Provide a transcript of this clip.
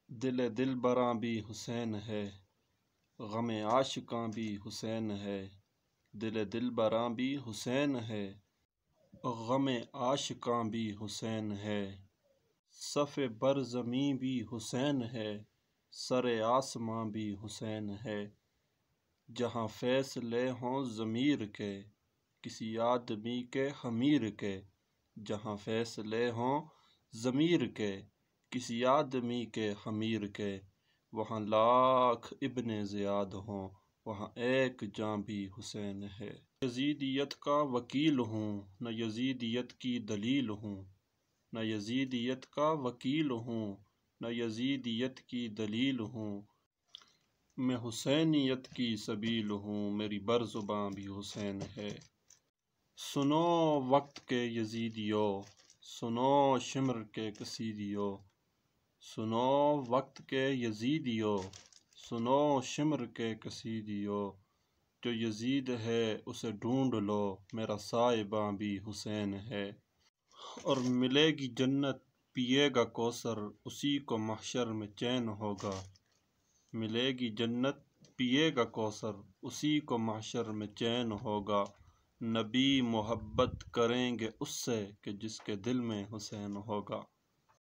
دل براں بھی حسین ہے، غم عاشقاں بھی حسین ہے۔ دل براں بھی حسین ہے، غم عاشقاں بھی حسین ہے۔ صف برزمیں بھی حسین ہے، سر آسماں بھی حسین ہے۔ جہاں فیصلے ہوں ضمیر کے، کسی آدمی کے خمیر کے۔ جہاں فیصلے ہوں ضمیر کے، کسی آدمی کے خمیر کے۔ وہاں لاکھ ابن زیاد ہوں، وہاں ایک جاں بھی حسین ہے۔ یزیدیت کا وکیل ہوں، نہ یزیدیت کی دلیل ہوں۔ نہ یزیدیت کا وکیل ہوں، نہ یزیدیت کی دلیل ہوں۔ میں حسینیت کی سبیل ہوں، میری برزباں بھی حسین ہے۔ سنو وقت کے یزیدیو، سنو شمر کے قصیدیو۔ سنو وقت کے یزیدیو، سنو شمر کے قصیدیو۔ جو یزید ہے اسے ڈھونڈ لو، میرا صاحباں بھی حسین ہے۔ اور ملے گی جنت پیے گا کوثر، اسی کو محشر میں چین ہوگا۔ ملے گی جنت پیے گا کوثر، اسی کو محشر میں چین ہوگا۔ نبی محبت کریں گے اس سے کہ جس کے دل میں حسین ہوگا۔